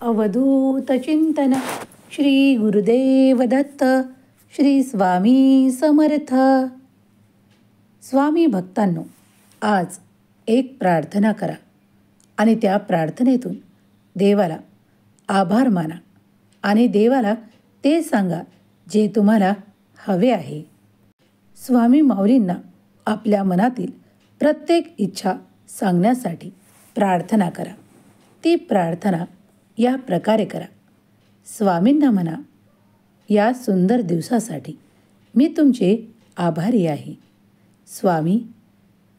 अवधूत चिंतन श्री गुरुदेव दत्त श्री स्वामी समर्थ. स्वामी भक्तांनो, आज एक प्रार्थना करा आणि त्या प्रार्थनेतून देवाला आभार माना आणि देवाला ते सांगा जे तुम्हाला हवे आहे. स्वामी माऊलींना आपल्या मनातील प्रत्येक इच्छा सांगण्यासाठी प्रार्थना करा. ती प्रार्थना या प्रकारे करा. स्वामींना म्हणा, या सुंदर दिवसासाठी मी तुमचे आभारी आहे. स्वामी,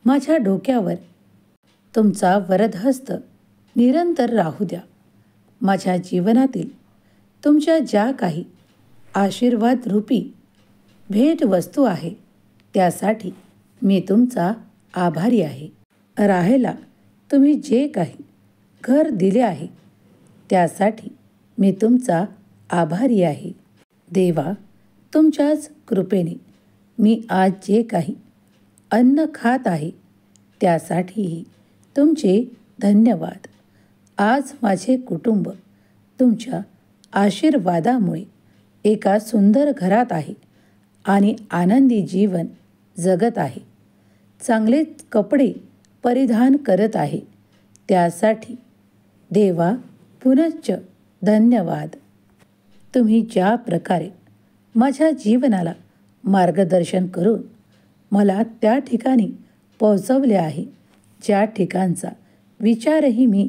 माझ्या डोक्यावर तुमचा वरदहस्त निरंतर राहू द्या. माझ्या जीवनातील तुमच्या ज्या काही आशीर्वाद रूपी भेटवस्तू आहे त्यासाठी मी तुमचा आभारी आहे. राहायला तुम्ही जे काही घर दिले आहे त्यासाठी मी तुमचा आभारी आहे. देवा, तुमच्याच कृपेने मी आज जे काही अन्न खात आहे त्यासाठीही तुमचे धन्यवाद. आज माझे कुटुंब तुमच्या आशीर्वादामुळे एका सुंदर घरात आहे आणि आनंदी जीवन जगत आहे. चांगले कपडे परिधान करत आहे त्यासाठी देवा पुनश्च धन्यवाद. तुम्ही ज्या प्रकारे माझ्या जीवनाला मार्गदर्शन करून मला त्या ठिकाणी पोहोचवले आहे ज्या ठिकाणचा विचारही मी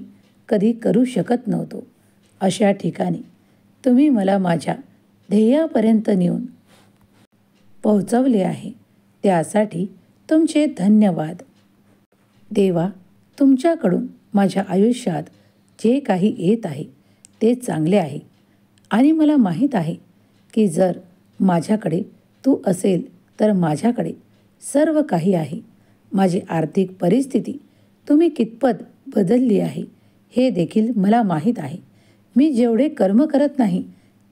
कधी करू शकत नव्हतो, अशा ठिकाणी तुम्ही मला माझ्या ध्येयापर्यंत नेऊन पोहोचवले आहे त्यासाठी तुमचे धन्यवाद. देवा, तुमच्याकडून माझ्या आयुष्यात जे काही येत आहे ते चांगले आहे आणि मला माहीत आहे की जर माझ्याकडे तू असेल तर माझ्याकडे सर्व काही आहे. माझी आर्थिक परिस्थिती तुम्ही कितपत बदलली आहे हे देखील मला माहीत आहे. मी जेवढे कर्म करत नाही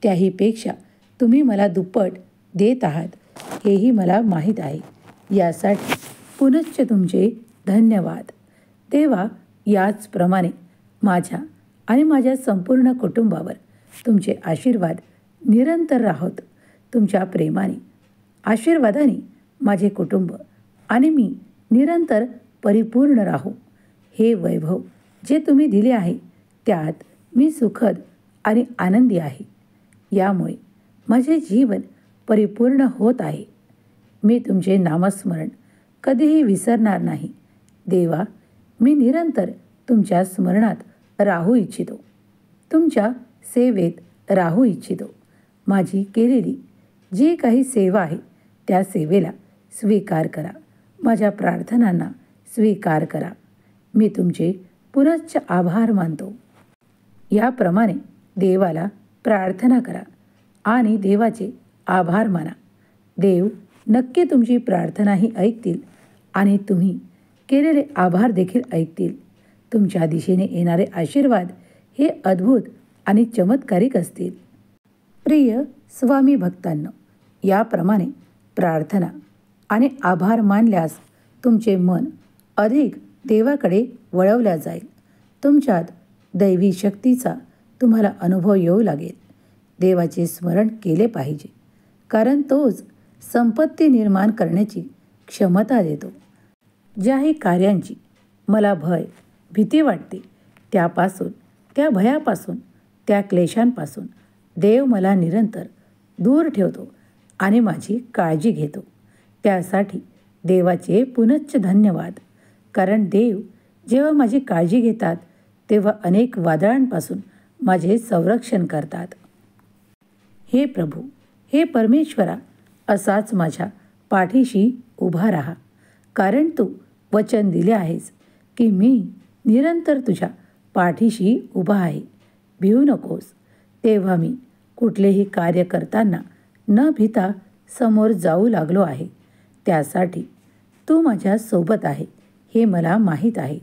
त्याहीपेक्षा तुम्ही मला दुप्पट देत आहात हेही मला माहीत आहे. यासाठी पुनश्च तुमचे धन्यवाद. देवा, याचप्रमाणे माझ्या आणि माझ्या संपूर्ण कुटुंबावर तुमचे आशीर्वाद निरंतर राहोत. तुमच्या प्रेमाने, आशीर्वादाने माझे कुटुंब आणि मी निरंतर परिपूर्ण राहू. हे वैभव जे तुम्ही दिले आहे त्यात मी सुखद आणि आनंदी आहे. यामुळे माझे जीवन परिपूर्ण होत आहे. मी तुमचे नामस्मरण कधीही विसरणार नाही. देवा, मी निरंतर तुमच्या स्मरणात राहू इच्छितो, तुमच्या सेवेत राहू इच्छितो. माझी केलेली जी काही सेवा आहे त्या सेवेला स्वीकार करा. माझ्या प्रार्थनांना स्वीकार करा. मी तुमचे पुनश्च आभार मानतो. याप्रमाणे देवाला प्रार्थना करा आणि देवाचे आभार माना. देव नक्की तुमची प्रार्थनाही ऐकतील आणि तुम्ही केलेले आभार देखील ऐकतील. तुमच्या दिशेने येणारे आशीर्वाद हे अद्भुत आणि चमत्कारिक असतील. प्रिय स्वामी भक्तांनो, याप्रमाणे प्रार्थना आणि आभार मानल्यास तुमचे मन अधिक देवाकडे वळवल्या जाईल. तुमच्यात दैवी शक्तीचा तुम्हाला अनुभव येऊ लागेल. देवाचे स्मरण केले पाहिजे, कारण तोच संपत्ती निर्माण करण्याची क्षमता देतो. ज्याही कार्यांची मला भय, भीती वाटते त्यापासून, त्या भयापासून, त्या क्लेशांपासून देव मला निरंतर दूर ठेवतो आणि माझी काळजी घेतो. त्यासाठी देवाचे पुनश्च धन्यवाद. कारण देव जेव्हा माझी काळजी घेतात तेव्हा अनेक वादळांपासून माझे संरक्षण करतात. हे प्रभू, हे परमेश्वरा, असाच माझ्या पाठीशी उभा राहा. कारण तू वचन दिले आहेस की मी निरंतर तुझ्या पाठीशी उभा आहे. भिवू नकोस. तेव्हा मी कुठलेही कार्य करताना न भिता समोर जाऊ लागलो आहे. त्यासाठी तू माझ्या सोबत आहे हे मला माहीत आहे.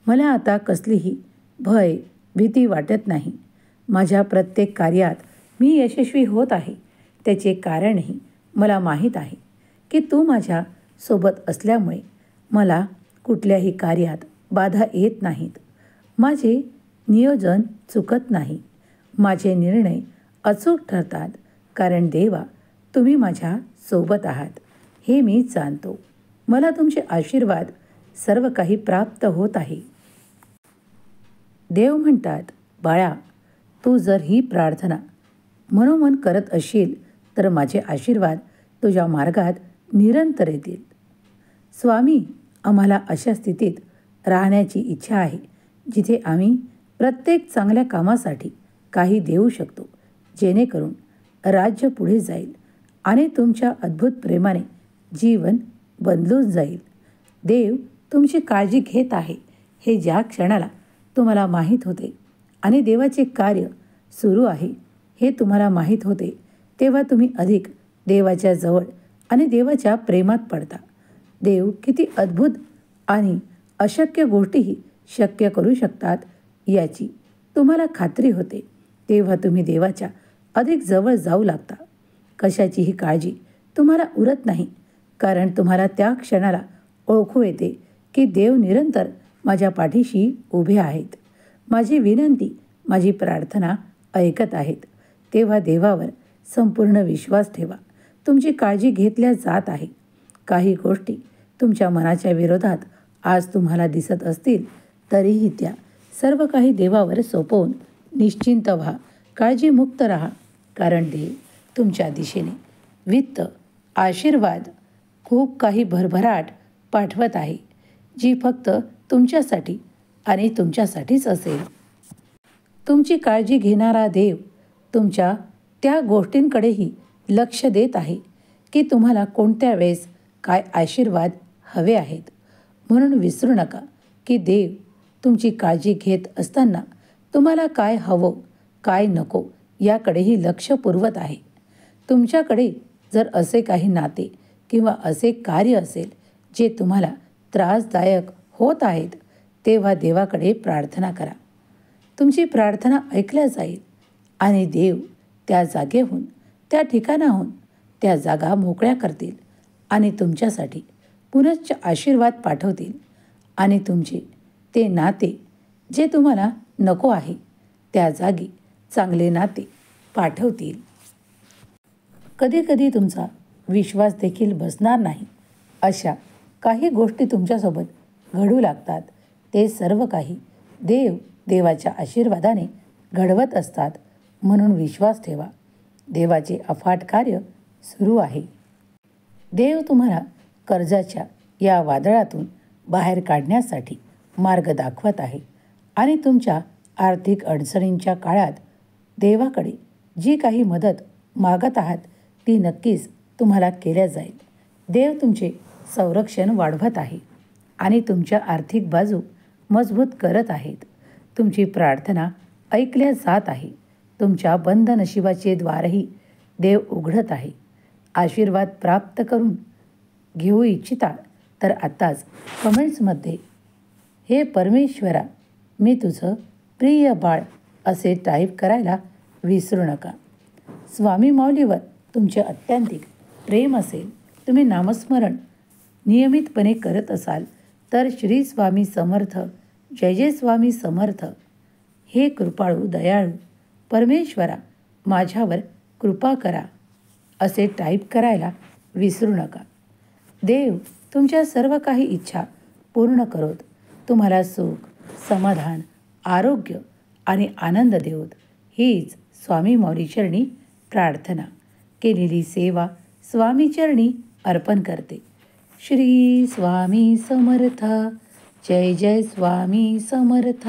मला आता कसलीही भय, भीती वाटत नाही. माझ्या प्रत्येक कार्यात मी यशस्वी होत आहे. त्याचे कारणही मला माहीत आहे की तू माझ्या सोबत असल्यामुळे मला कुठल्याही कार्यात बाधा येत नाहीत. माझे नियोजन चुकत नाही. माझे निर्णय अचूक ठरतात, कारण देवा तुम्ही माझ्या सोबत आहात हे मी जाणतो. मला तुमचे आशीर्वाद सर्व काही प्राप्त होत आहे. देव म्हणतात, बाळा, तू जर ही प्रार्थना मनोमन करत असशील तर माझे आशीर्वाद तुझ्या मार्गात निरंतर येतील. स्वामी, आम्हाला अशा स्थितीत राहण्याची इच्छा आहे जिथे आम्ही प्रत्येक चांगल्या कामासाठी काही देऊ शकतो, जेणेकरून राज्य पुढे जाईल आणि तुमच्या अद्भुत प्रेमाने जीवन बदलून जाईल. देव तुमची काळजी घेत आहे हे ज्या क्षणाला तुम्हाला माहीत होते आणि देवाचे कार्य सुरू आहे हे तुम्हाला माहीत होते, तेव्हा तुम्ही अधिक देवाच्या जवळ आणि देवाच्या प्रेमात पडता. देव किती अद्भुत आणि अशक्य गोष्टीही शक्य करू शकतात याची तुम्हाला खात्री होते, तेव्हा तुम्ही देवाच्या अधिक जवळ जाऊ लागता. कशाचीही काळजी तुम्हाला उरत नाही, कारण तुम्हाला त्या क्षणाला ओळखू येते की देव निरंतर माझ्या पाठीशी उभे आहेत, माझी विनंती, माझी प्रार्थना ऐकत आहेत. तेव्हा देवावर संपूर्ण विश्वास ठेवा. तुमची काळजी घेतल्या जात आहे. काही गोष्टी तुमच्या मनाच्या विरोधात आज तुम्हाला दिसत असतील तरीही त्या सर्व काही देवावर सोपवून निश्चिंत व्हा, काळजीमुक्त राहा, कारण देव तुमच्या दिशेने वित्त, आशीर्वाद, खूप काही भरभराट पाठवत आहे, जी फक्त तुमच्यासाठी आणि तुमच्यासाठीच असेल. तुमची काळजी घेणारा देव तुमच्या त्या गोष्टींकडेही लक्ष देत आहे की तुम्हाला कोणत्या वेळेस काय आशीर्वाद हवे आहेत. म्हणून विसरू नका की देव तुमची काळजी घेत असताना तुम्हाला काय हवं, काय नको याकडेही लक्ष पुरवत आहे. तुमच्याकडे जर असे काही नाते किंवा असे कार्य असेल जे तुम्हाला त्रासदायक होत आहेत, तेव्हा देवाकडे प्रार्थना करा. तुमची प्रार्थना ऐकल्या जाईल आणि देव त्या जागेहून, त्या ठिकाणाहून त्या जागा मोकळ्या करतील आणि तुमच्यासाठी पुनश्च आशीर्वाद पाठवतील आणि तुमचे ते नाते जे तुम्हाला नको आहे त्या जागी चांगले नाते पाठवतील. कधीकधी तुमचा विश्वास देखील बसणार नाही, अशा काही गोष्टी तुमच्यासोबत घडू लागतात. ते सर्व काही देव देवाच्या आशीर्वादाने घडवत असतात. म्हणून विश्वास ठेवा, देवाचे अफाट कार्य सुरू आहे. देव तुम्हाला कर्जाच्या या वादळातून बाहेर काढण्यासाठी मार्ग दाखवत आहे आणि तुमच्या आर्थिक अडचणींच्या काळात देवाकडे जी काही मदत मागत आहात ती नक्कीच तुम्हाला केल्या जाईल. देव तुमचे संरक्षण वाढवत आहे आणि तुमच्या आर्थिक बाजू मजबूत करत आहेत. तुमची प्रार्थना ऐकल्या जात आहे. तुमच्या बंद नशिबाचे द्वारही देव उघडत आहे. आशीर्वाद प्राप्त करून घेऊ इच्छिता तर आत्ताच कमेंट्समध्ये हे परमेश्वरा, मी तुझं प्रिय बाळ असे टाईप करायला विसरू नका. स्वामी माऊलीवर तुमचे अत्यंतिक प्रेम असेल, तुम्ही नामस्मरण नियमितपणे करत असाल तर श्री स्वामी समर्थ, जय जय स्वामी समर्थ, हे कृपाळू दयाळू परमेश्वरा माझ्यावर कृपा करा असे टाईप करायला विसरू नका. देव तुमच्या सर्व काही इच्छा पूर्ण करोत. तुम्हाला सुख, समाधान, आरोग्य आणि आनंद देवोत. हीच स्वामी माऊलीचरणी प्रार्थना. केलेली सेवा स्वामीचरणी अर्पण करते. श्री स्वामी समर्थ, जय जय स्वामी समर्थ.